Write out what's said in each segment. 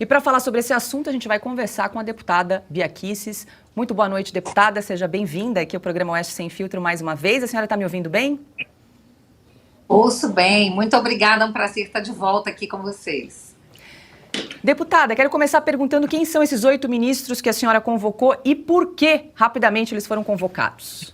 E para falar sobre esse assunto, a gente vai conversar com a deputada Bia Kicis. Muito boa noite, deputada. Seja bem-vinda aqui ao programa Oeste Sem Filtro mais uma vez. A senhora está me ouvindo bem? Ouço bem. Muito obrigada. É um prazer estar de volta aqui com vocês. Deputada, quero começar perguntando quem são esses 8 ministros que a senhora convocou e por que, rapidamente, eles foram convocados.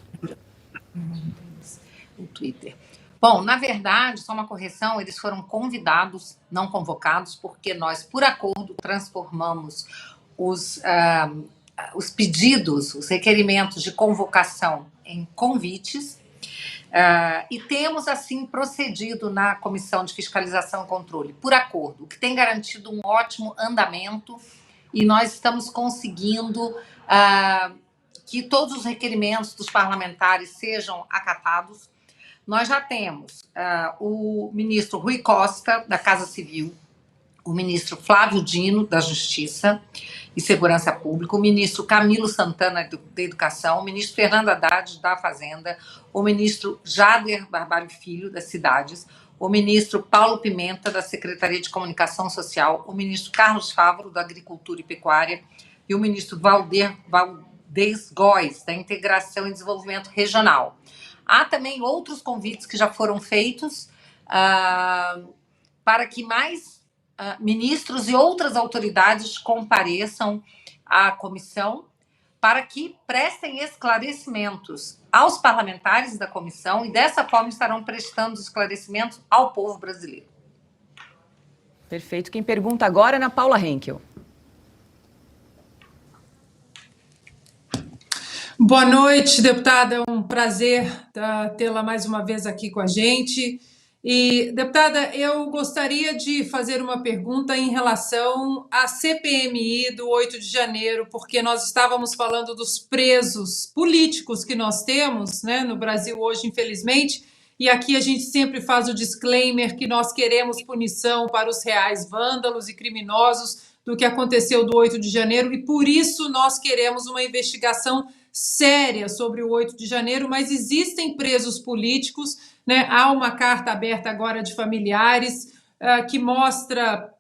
O Twitter. Bom, na verdade, só uma correção, eles foram convidados, não convocados, porque nós, por acordo, transformamos os pedidos, os requerimentos de convocação em convites e temos, assim, procedido na Comissão de Fiscalização e Controle, por acordo, o que tem garantido um ótimo andamento e nós estamos conseguindo que todos os requerimentos dos parlamentares sejam acatados. Nós já temos o ministro Rui Costa, da Casa Civil, o ministro Flávio Dino, da Justiça e Segurança Pública, o ministro Camilo Santana, da Educação, o ministro Fernando Haddad, da Fazenda, o ministro Jader Barbalho Filho, das Cidades, o ministro Paulo Pimenta, da Secretaria de Comunicação Social, o ministro Carlos Favaro, da Agricultura e Pecuária, e o ministro Valdez Góes, da Integração e Desenvolvimento Regional. Há também outros convites que já foram feitos para que mais ministros e outras autoridades compareçam à comissão para que prestem esclarecimentos aos parlamentares da comissão e, dessa forma, estarão prestando esclarecimentos ao povo brasileiro. Perfeito. Quem pergunta agora é Ana Paula Henkel. Boa noite, deputada. É um prazer tê-la mais uma vez aqui com a gente. E, deputada, eu gostaria de fazer uma pergunta em relação à CPMI do 8 de janeiro, porque nós estávamos falando dos presos políticos que nós temos, né, no Brasil hoje, infelizmente, e aqui a gente sempre faz o disclaimer que nós queremos punição para os reais vândalos e criminosos do que aconteceu do 8 de janeiro, e por isso nós queremos uma investigação séria sobre o 8 de janeiro, mas existem presos políticos, né? Há uma carta aberta agora de familiares que mostra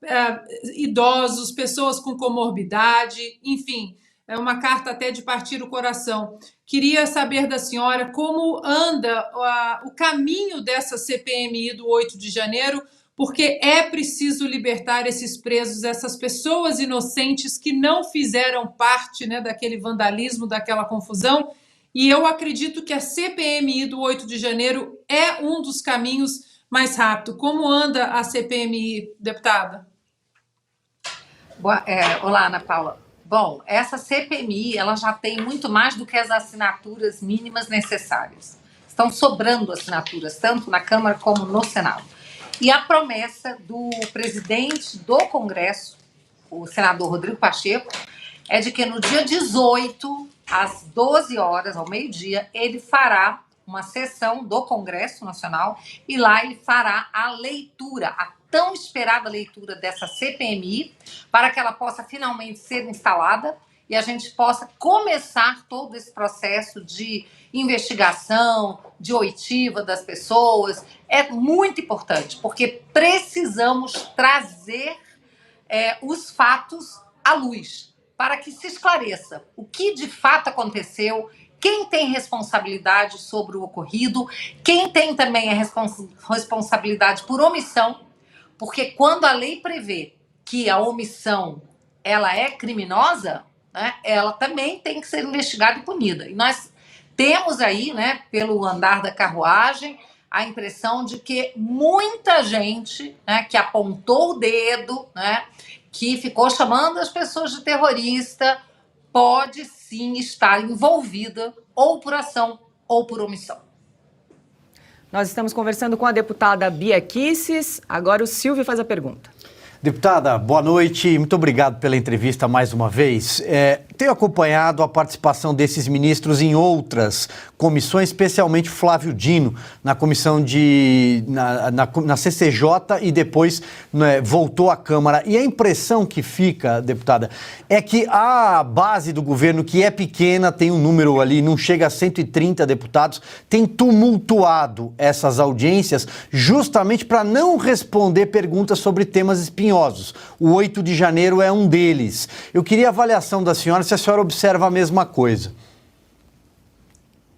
idosos, pessoas com comorbidade, enfim, é uma carta até de partir o coração. Queria saber da senhora como anda o caminho dessa CPMI do 8 de janeiro, porque é preciso libertar esses presos, essas pessoas inocentes que não fizeram parte, né, daquele vandalismo, daquela confusão. E eu acredito que a CPMI do 8 de janeiro é um dos caminhos mais rápidos. Como anda a CPMI, deputada? Olá, Ana Paula. Bom, essa CPMI ela já tem muito mais do que as assinaturas mínimas necessárias. Estão sobrando assinaturas, tanto na Câmara como no Senado. E a promessa do presidente do Congresso, o senador Rodrigo Pacheco, é de que no dia 18, às 12 horas, ao meio-dia, ele fará uma sessão do Congresso Nacional e lá ele fará a leitura, a tão esperada leitura dessa CPMI, para que ela possa finalmente ser instalada e a gente possa começar todo esse processo de investigação, de oitiva das pessoas. É muito importante, porque precisamos trazer os fatos à luz, para que se esclareça o que de fato aconteceu, quem tem responsabilidade sobre o ocorrido, quem tem também a responsabilidade por omissão, porque quando a lei prevê que a omissão ela é criminosa, né, ela também tem que ser investigada e punida. E nós temos aí, né, pelo andar da carruagem, a impressão de que muita gente, né, que apontou o dedo, né, que ficou chamando as pessoas de terrorista, pode sim estar envolvida ou por ação ou por omissão. Nós estamos conversando com a deputada Bia Kicis. Agora o Silvio faz a pergunta. Deputada, boa noite. Muito obrigado pela entrevista mais uma vez. tenho acompanhado a participação desses ministros em outras comissões, especialmente Flávio Dino, na comissão na CCJ e depois, né, voltou à Câmara. E a impressão que fica, deputada, é que a base do governo, que é pequena, tem um número ali, não chega a 130 deputados, tem tumultuado essas audiências justamente para não responder perguntas sobre temas espinhosos. O 8 de janeiro é um deles. Eu queria a avaliação da senhora, se a senhora observa a mesma coisa.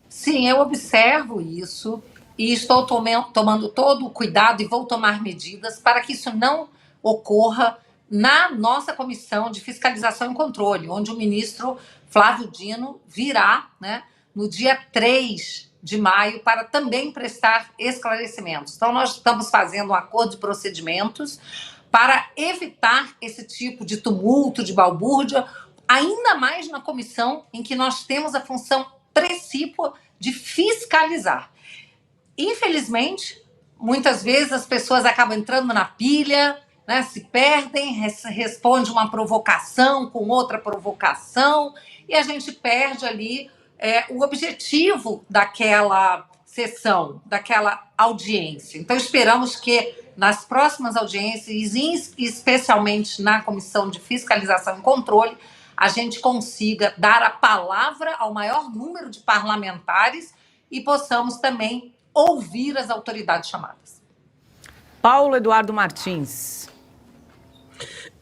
Sim, eu observo isso e estou tomando todo o cuidado e vou tomar medidas para que isso não ocorra na nossa Comissão de Fiscalização e Controle, onde o ministro Flávio Dino virá, né, no dia 3 de maio para também prestar esclarecimentos. Então, nós estamos fazendo um acordo de procedimentos para evitar esse tipo de tumulto, de balbúrdia, ainda mais na comissão em que nós temos a função precípua de fiscalizar. Infelizmente, muitas vezes as pessoas acabam entrando na pilha, né, se perdem, responde uma provocação com outra provocação, e a gente perde ali o objetivo daquela sessão, daquela audiência. Então, esperamos que nas próximas audiências, especialmente na Comissão de Fiscalização e Controle, a gente consiga dar a palavra ao maior número de parlamentares e possamos também ouvir as autoridades chamadas. Paulo Eduardo Martins.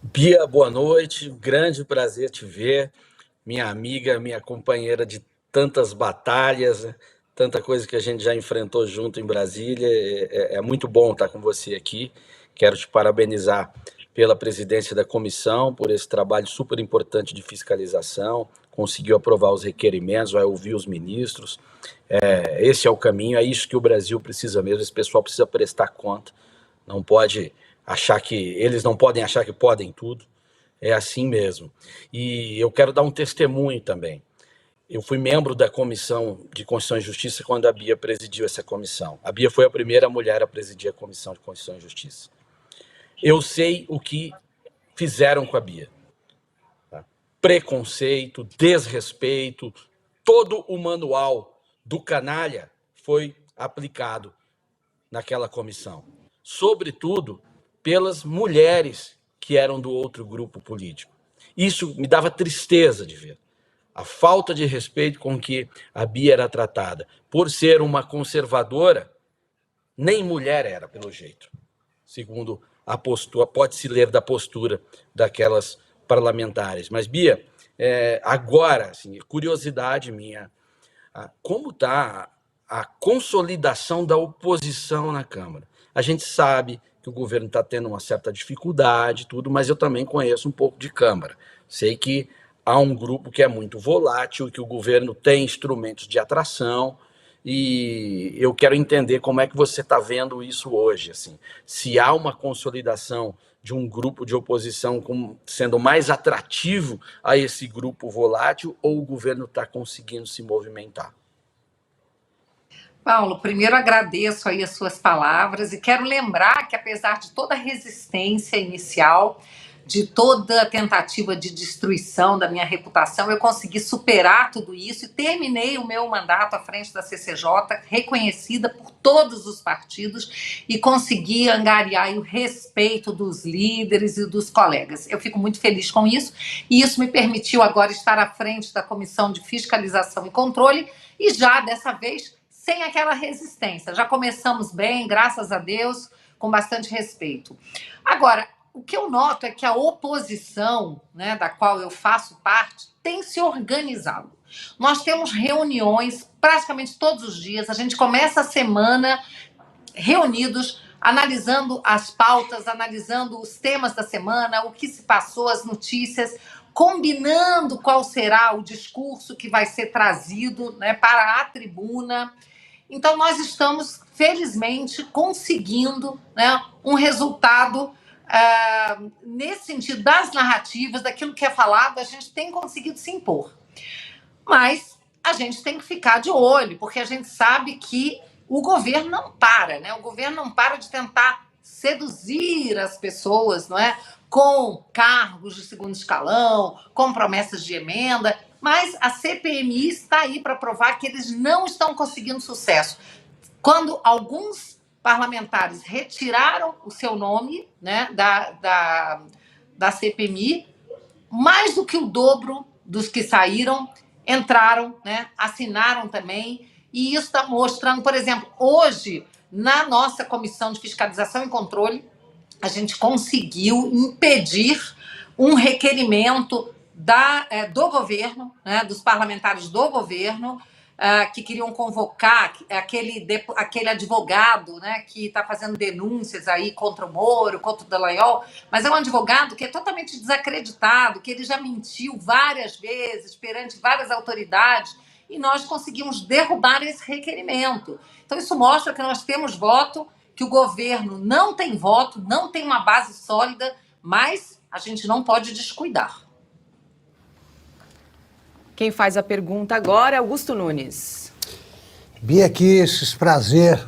Bia, boa noite. Grande prazer te ver. Minha amiga, minha companheira de tantas batalhas, né? Tanta coisa que a gente já enfrentou junto em Brasília. É muito bom estar com você aqui. Quero te parabenizar pela presidência da comissão, por esse trabalho super importante de fiscalização. Conseguiu aprovar os requerimentos, vai ouvir os ministros. Esse é o caminho, é isso que o Brasil precisa mesmo. Esse pessoal precisa prestar conta. Não pode achar que... Eles não podem achar que podem tudo. É assim mesmo. E eu quero dar um testemunho também. Eu fui membro da Comissão de Constituição e Justiça quando a Bia presidiu essa comissão. A Bia foi a primeira mulher a presidir a Comissão de Constituição e Justiça. Eu sei o que fizeram com a Bia. Tá? Preconceito, desrespeito, todo o manual do canalha foi aplicado naquela comissão. Sobretudo pelas mulheres que eram do outro grupo político. Isso me dava tristeza de ver. A falta de respeito com que a Bia era tratada. Por ser uma conservadora, nem mulher era, pelo jeito. Segundo a postura, pode-se ler da postura daquelas parlamentares. Mas, Bia, agora, assim, curiosidade minha, como está a consolidação da oposição na Câmara? A gente sabe que o governo está tendo uma certa dificuldade, tudo, mas eu também conheço um pouco de Câmara. Sei que há um grupo que é muito volátil, que o governo tem instrumentos de atração, e eu quero entender como é que você está vendo isso hoje. Assim. Se há uma consolidação de um grupo de oposição sendo mais atrativo a esse grupo volátil, ou o governo está conseguindo se movimentar? Paulo, primeiro agradeço aí as suas palavras e quero lembrar que, apesar de toda a resistência inicial, de toda a tentativa de destruição da minha reputação, eu consegui superar tudo isso e terminei o meu mandato à frente da CCJ, reconhecida por todos os partidos, e consegui angariar o respeito dos líderes e dos colegas. Eu fico muito feliz com isso, e isso me permitiu agora estar à frente da Comissão de Fiscalização e Controle, e já dessa vez sem aquela resistência. Já começamos bem, graças a Deus, com bastante respeito. Agora, o que eu noto é que a oposição, né, da qual eu faço parte, tem se organizado. Nós temos reuniões praticamente todos os dias. A gente começa a semana reunidos, analisando as pautas, analisando os temas da semana, o que se passou, as notícias, combinando qual será o discurso que vai ser trazido, né, para a tribuna. Então, nós estamos, felizmente, conseguindo, né, um resultado nesse sentido das narrativas, daquilo que é falado, a gente tem conseguido se impor. Mas a gente tem que ficar de olho, porque a gente sabe que o governo não para, né? O governo não para de tentar seduzir as pessoas, não é? Com cargos de segundo escalão, com promessas de emenda, mas a CPMI está aí para provar que eles não estão conseguindo sucesso. Quando alguns parlamentares retiraram o seu nome, né, da CPMI, mais do que o dobro dos que saíram entraram, né, assinaram também, e isso está mostrando, por exemplo, hoje, na nossa Comissão de Fiscalização e Controle, a gente conseguiu impedir um requerimento do governo, né, dos parlamentares do governo, que queriam convocar aquele advogado, né, que está fazendo denúncias aí contra o Moro, contra o Dallagnol, mas é um advogado que é totalmente desacreditado, que ele já mentiu várias vezes perante várias autoridades, e nós conseguimos derrubar esse requerimento. Então, isso mostra que nós temos voto, que o governo não tem voto, não tem uma base sólida, mas a gente não pode descuidar. Quem faz a pergunta agora é Augusto Nunes. Bia Kicis, prazer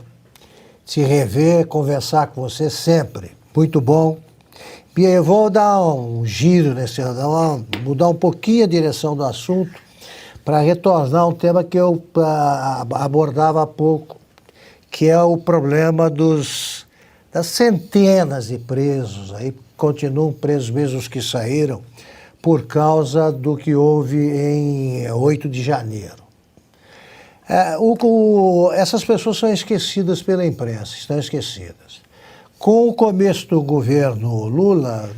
te rever, conversar com você sempre. Muito bom. Bia, eu vou dar um giro mudar um pouquinho a direção do assunto para retornar a um tema que eu abordava há pouco, que é o problema das centenas de presos, aí continuam presos mesmo os que saíram, por causa do que houve em 8 de janeiro. Essas pessoas são esquecidas pela imprensa, estão esquecidas. Com o começo do governo Lula,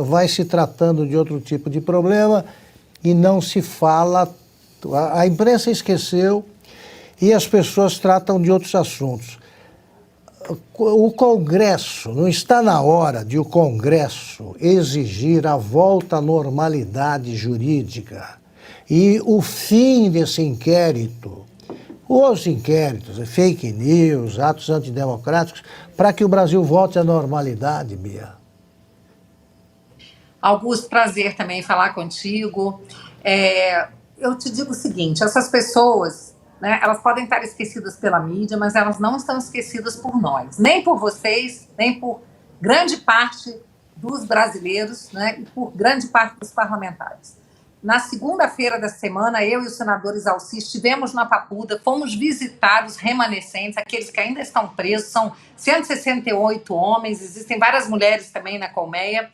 vai se tratando de outro tipo de problema e não se fala, a imprensa esqueceu e as pessoas tratam de outros assuntos. O Congresso, não está na hora de o Congresso exigir a volta à normalidade jurídica e o fim desse inquérito, os inquéritos, fake news, atos antidemocráticos, para que o Brasil volte à normalidade, Bia? Augusto, prazer também falar contigo. Eu te digo o seguinte, essas pessoas, né, elas podem estar esquecidas pela mídia, mas elas não estão esquecidas por nós, nem por vocês, nem por grande parte dos brasileiros, né, e por grande parte dos parlamentares. Na segunda-feira da semana, eu e o senador Isalci estivemos na Papuda, fomos visitar os remanescentes, aqueles que ainda estão presos, são 168 homens, existem várias mulheres também na colmeia.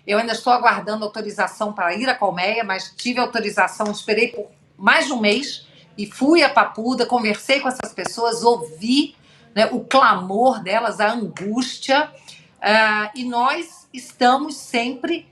Eu ainda estou aguardando autorização para ir à colmeia, mas tive autorização, esperei por mais de um mês, e fui à Papuda, conversei com essas pessoas, ouvi, né, o clamor delas, a angústia, e nós estamos sempre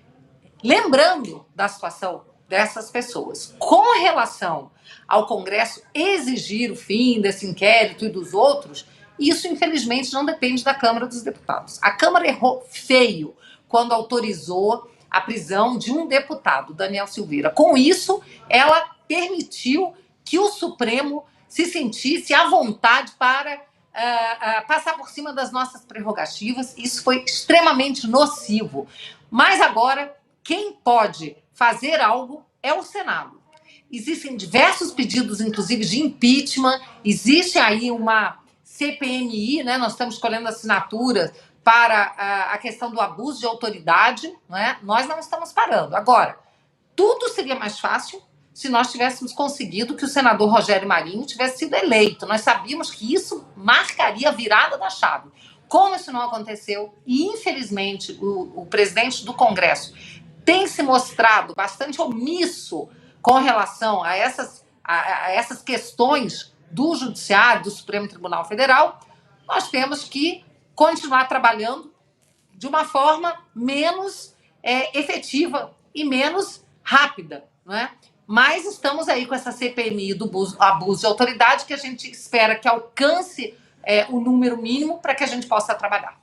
lembrando da situação dessas pessoas. Com relação ao Congresso exigir o fim desse inquérito e dos outros, isso infelizmente não depende da Câmara dos Deputados. A Câmara errou feio quando autorizou a prisão de um deputado, Daniel Silveira. Com isso, ela permitiu que o Supremo se sentisse à vontade para passar por cima das nossas prerrogativas. Isso foi extremamente nocivo. Mas agora, quem pode fazer algo é o Senado. Existem diversos pedidos, inclusive, de impeachment. Existe aí uma CPMI, né? Nós estamos colhendo assinaturas para a questão do abuso de autoridade, né? Nós não estamos parando. Agora, tudo seria mais fácil se nós tivéssemos conseguido que o senador Rogério Marinho tivesse sido eleito. Nós sabíamos que isso marcaria a virada da chave. Como isso não aconteceu, e infelizmente o presidente do Congresso tem se mostrado bastante omisso com relação a essas questões do Judiciário, do Supremo Tribunal Federal, nós temos que continuar trabalhando de uma forma menos efetiva e menos rápida, não é? Mas estamos aí com essa CPMI do abuso de autoridade que a gente espera que alcance o número mínimo para que a gente possa trabalhar.